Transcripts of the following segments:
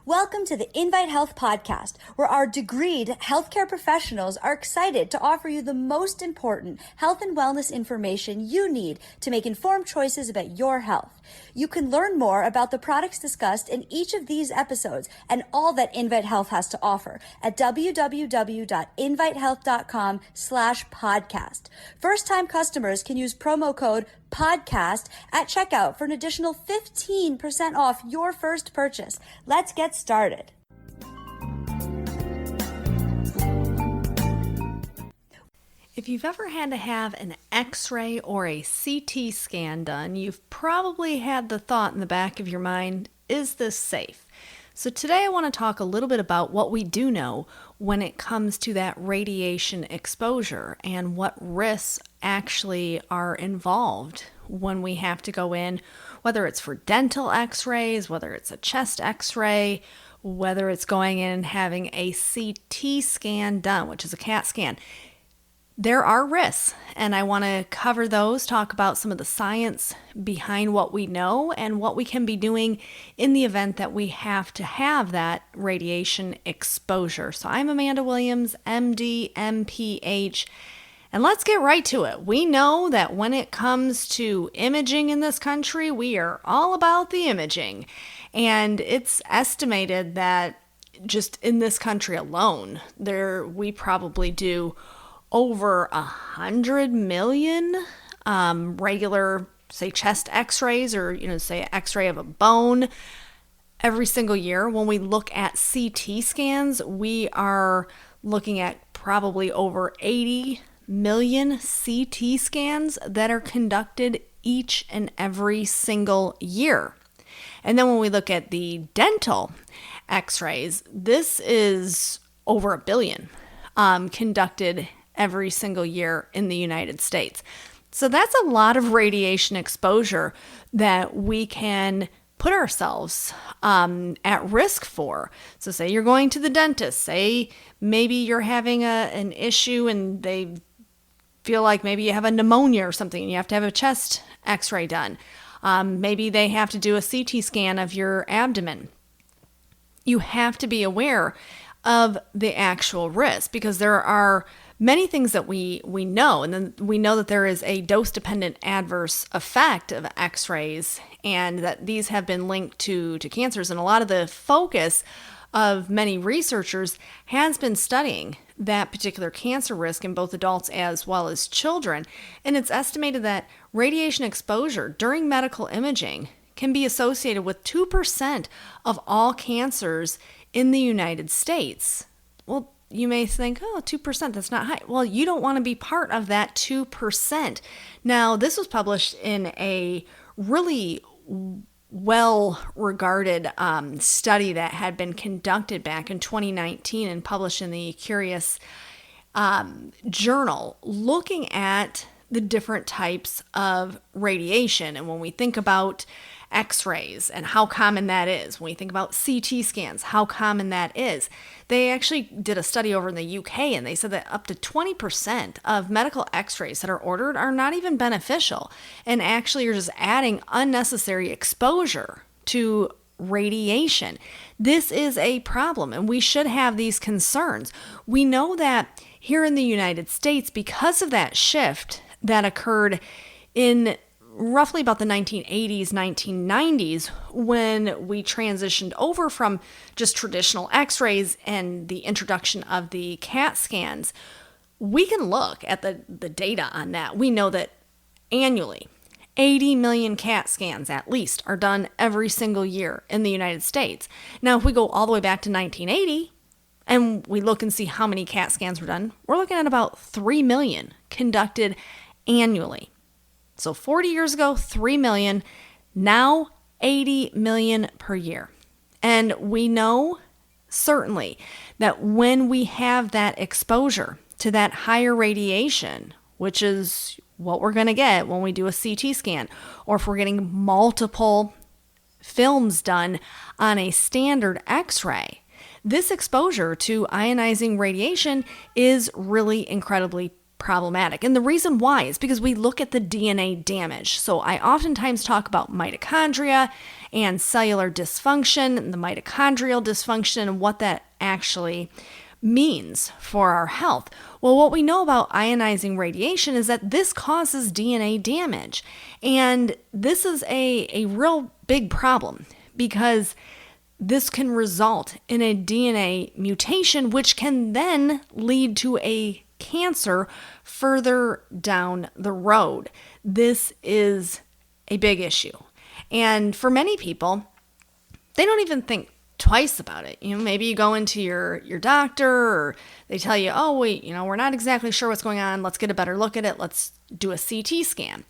Welcome to the Invite Health podcast, where our degreed healthcare professionals are excited to offer you the most important health and wellness information you need to make informed choices about your health. You can learn more about the products discussed in each of these episodes and all that Invite Health has to offer at www.invitehealth.com/podcast. First-time customers can use promo code podcast at checkout for an additional 15% off your first purchase. Let's get started. If you've ever had to have an X-ray or a CT scan done, you've probably had the thought in the back of your mind, is this safe? So today I want to talk a little bit about what we do know when it comes to that radiation exposure and what risks actually are involved when we have to go in, whether it's for dental X-rays, whether it's a chest X-ray, whether it's going in and having a CT scan done, which is a CAT scan. There are risks, and I want to cover those, talk about some of the science behind what we know and what we can be doing in the event that we have to have that radiation exposure. So I'm Amanda Williams, MD, MPH, and let's get right to it. We know that when it comes to imaging in this country, we are all about the imaging, and it's estimated that just in this country alone, we probably do over 100 million regular, say, chest X-rays or, say, an X-ray of a bone every single year. When we look at CT scans, we are looking at probably over 80 million CT scans that are conducted each and every single year. And then when we look at the dental X-rays, this is over 1 billion conducted every single year in the United States. So that's a lot of radiation exposure that we can put ourselves at risk for. So say you're going to the dentist, say maybe you're having an issue and they feel like maybe you have a pneumonia or something and you have to have a chest X-ray done. Maybe they have to do a CT scan of your abdomen. You have to be aware of the actual risk because there are many things that we know, and then we know that there is a dose-dependent adverse effect of X-rays and that these have been linked to cancers. And a lot of the focus of many researchers has been studying that particular cancer risk in both adults as well as children. And it's estimated that radiation exposure during medical imaging can be associated with 2% of all cancers in the United States. Well, you may think, 2%, that's not high. Well, you don't want to be part of that 2%. Now, this was published in a really well-regarded study that had been conducted back in 2019 and published in the Curious journal, looking at the different types of radiation. And when we think about X-rays and how common that is, when we think about CT scans, how common that is, they actually did a study over in the UK and they said that up to 20% of medical X-rays that are ordered are not even beneficial and actually are just adding unnecessary exposure to radiation. This is a problem and we should have these concerns. We know that here in the United States, because of that shift that occurred in roughly about the 1980s, 1990s, when we transitioned over from just traditional X-rays and the introduction of the CAT scans, we can look at the data on that. We know that annually, 80 million CAT scans at least are done every single year in the United States. Now, if we go all the way back to 1980 and we look and see how many CAT scans were done, we're looking at about 3 million conducted annually. So 40 years ago, 3 million, now 80 million per year. And we know certainly that when we have that exposure to that higher radiation, which is what we're going to get when we do a CT scan, or if we're getting multiple films done on a standard X-ray, this exposure to ionizing radiation is really incredibly problematic. And the reason why is because we look at the DNA damage. So I oftentimes talk about mitochondria and cellular dysfunction and the mitochondrial dysfunction and what that actually means for our health. Well, what we know about ionizing radiation is that this causes DNA damage. And this is a real big problem because this can result in a DNA mutation, which can then lead to a cancer further down the road. This is a big issue. And for many people, they don't even think twice about it. Maybe you go into your doctor or they tell you, oh, wait, we're not exactly sure what's going on. Let's get a better look at it. Let's do a CT scan.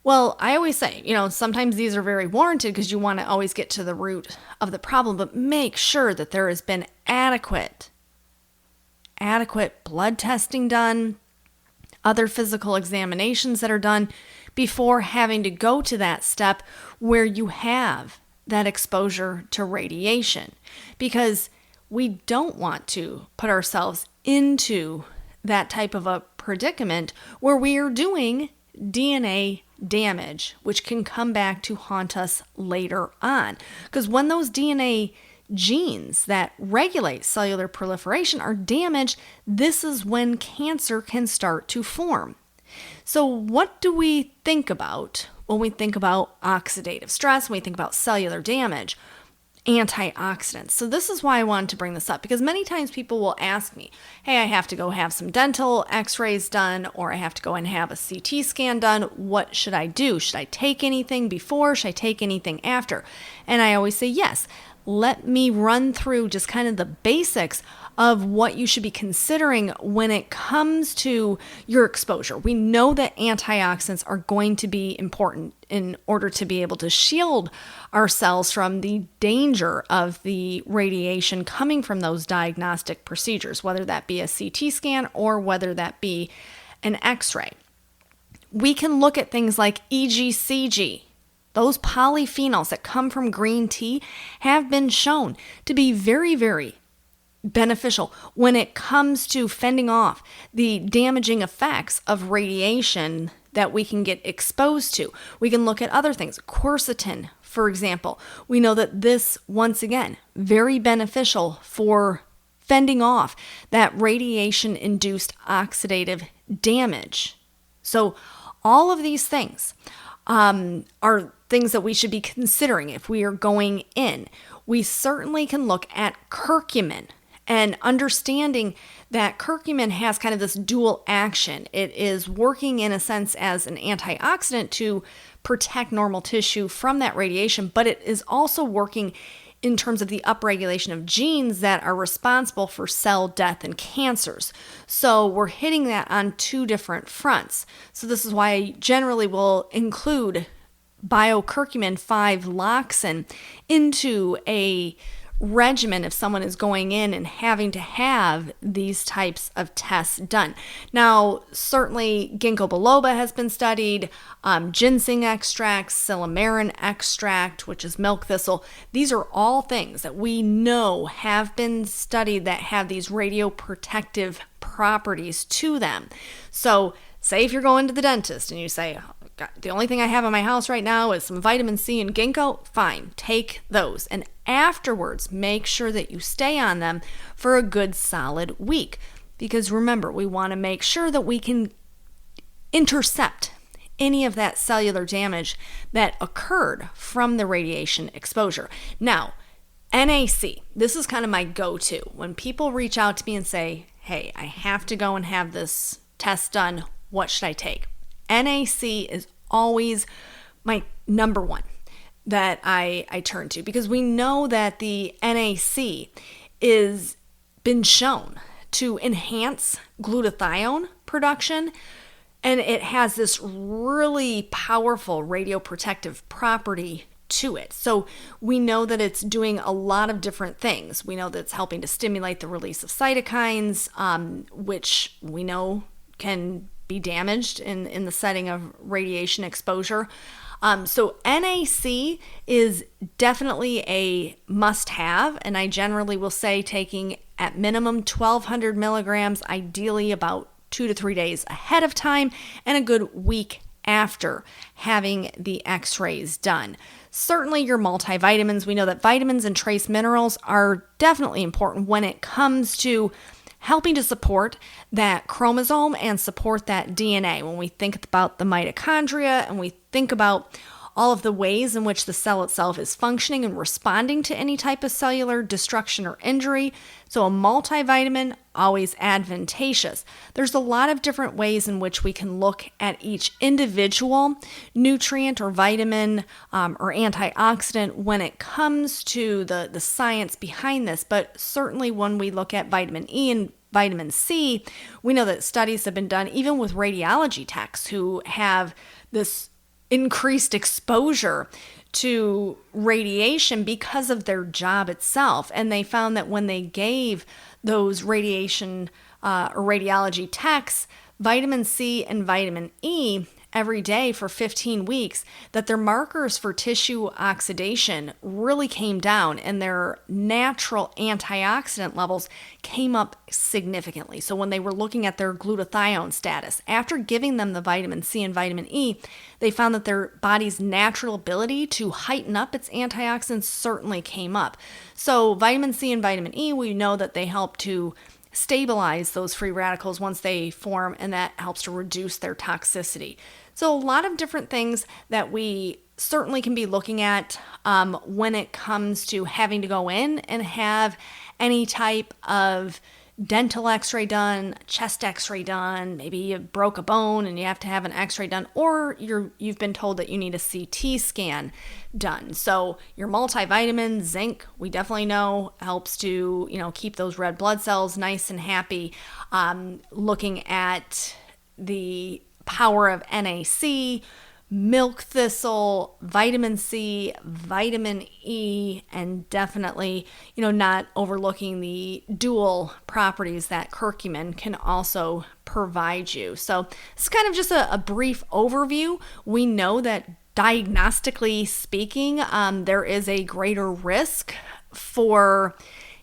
Well, I always say, sometimes these are very warranted because you want to always get to the root of the problem, but make sure that there has been adequate blood testing done, other physical examinations that are done before having to go to that step where you have that exposure to radiation, because we don't want to put ourselves into that type of a predicament where we are doing DNA damage, which can come back to haunt us later on. Because when those DNA genes that regulate cellular proliferation are damaged, this is when cancer can start to form. So what do we think about when we think about oxidative stress, when we think about cellular damage? Antioxidants. So this is why I wanted to bring this up, because many times people will ask me, hey, I have to go have some dental x-rays done, or I have to go and have a CT scan done. What should I do? Should I take anything before? Should I take anything after? And I always say, yes, let me run through just kind of the basics of what you should be considering when it comes to your exposure. We know that antioxidants are going to be important in order to be able to shield ourselves from the danger of the radiation coming from those diagnostic procedures, whether that be a CT scan or whether that be an x-ray. We can look at things like EGCG. Those polyphenols that come from green tea have been shown to be very, very beneficial when it comes to fending off the damaging effects of radiation that we can get exposed to. We can look at other things. Quercetin, for example. We know that this, once again, very beneficial for fending off that radiation-induced oxidative damage. So all of these things are things that we should be considering if we are going in. We certainly can look at curcumin and understanding that curcumin has kind of this dual action. It is working in a sense as an antioxidant to protect normal tissue from that radiation, but it is also working in terms of the upregulation of genes that are responsible for cell death and cancers. So we're hitting that on two different fronts. So this is why I generally will include biocurcumin 5-loxin into a regimen if someone is going in and having to have these types of tests done. Now, certainly ginkgo biloba has been studied, ginseng extract, silymarin extract, which is milk thistle. These are all things that we know have been studied that have these radioprotective properties to them. So say if you're going to the dentist and you say, the only thing I have in my house right now is some vitamin C and ginkgo, fine, take those. And afterwards, make sure that you stay on them for a good solid week. Because remember, we want to make sure that we can intercept any of that cellular damage that occurred from the radiation exposure. Now, NAC, this is kind of my go-to. When people reach out to me and say, hey, I have to go and have this test done, what should I take? NAC is always my number one that I turn to, because we know that the NAC is been shown to enhance glutathione production, and it has this really powerful radioprotective property to it. So we know that it's doing a lot of different things. We know that it's helping to stimulate the release of cytokines, which we know can be damaged in the setting of radiation exposure. So NAC is definitely a must-have, and I generally will say taking at minimum 1,200 milligrams, ideally about 2 to 3 days ahead of time and a good week after having the x-rays done. Certainly your multivitamins, we know that vitamins and trace minerals are definitely important when it comes to helping to support that chromosome and support that DNA. When we think about the mitochondria and we think about all of the ways in which the cell itself is functioning and responding to any type of cellular destruction or injury. So a multivitamin, always advantageous. There's a lot of different ways in which we can look at each individual nutrient or vitamin or antioxidant when it comes to the science behind this. But certainly when we look at vitamin E and vitamin C, we know that studies have been done even with radiology techs who have this increased exposure to radiation because of their job itself. And they found that when they gave those radiation or radiology techs vitamin C and vitamin E every day for 15 weeks, that their markers for tissue oxidation really came down and their natural antioxidant levels came up significantly. So when they were looking at their glutathione status, after giving them the vitamin C and vitamin E, they found that their body's natural ability to heighten up its antioxidants certainly came up. So vitamin C and vitamin E, we know that they help to stabilize those free radicals once they form, and that helps to reduce their toxicity. So a lot of different things that we certainly can be looking at when it comes to having to go in and have any type of dental x-ray done, chest x-ray done, maybe you broke a bone and you have to have an x-ray done, or you've been told that you need a CT scan done. So your multivitamin, zinc, we definitely know helps to, keep those red blood cells nice and happy. Looking at the power of NAC, milk thistle, vitamin C, vitamin E, and definitely, not overlooking the dual properties that curcumin can also provide you. So it's kind of just a brief overview. We know that diagnostically speaking, there is a greater risk for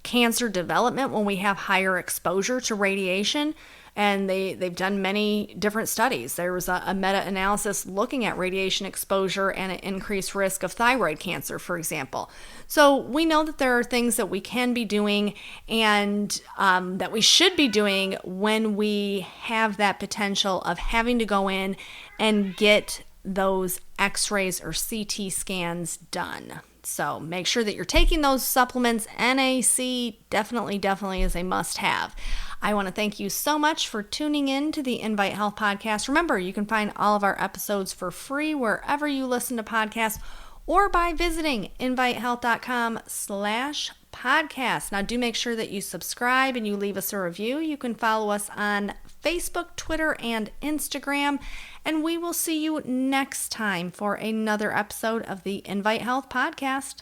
cancer development when we have higher exposure to radiation. And they've done many different studies. There was a meta-analysis looking at radiation exposure and an increased risk of thyroid cancer, for example. So we know that there are things that we can be doing and that we should be doing when we have that potential of having to go in and get those x-rays or CT scans done. So make sure that you're taking those supplements. NAC definitely is a must-have. I want to thank you so much for tuning in to the Invite Health Podcast. Remember, you can find all of our episodes for free wherever you listen to podcasts or by visiting invitehealth.com/podcast. Now, do make sure that you subscribe and you leave us a review. You can follow us on Facebook, Twitter, and Instagram. And we will see you next time for another episode of the Invite Health Podcast.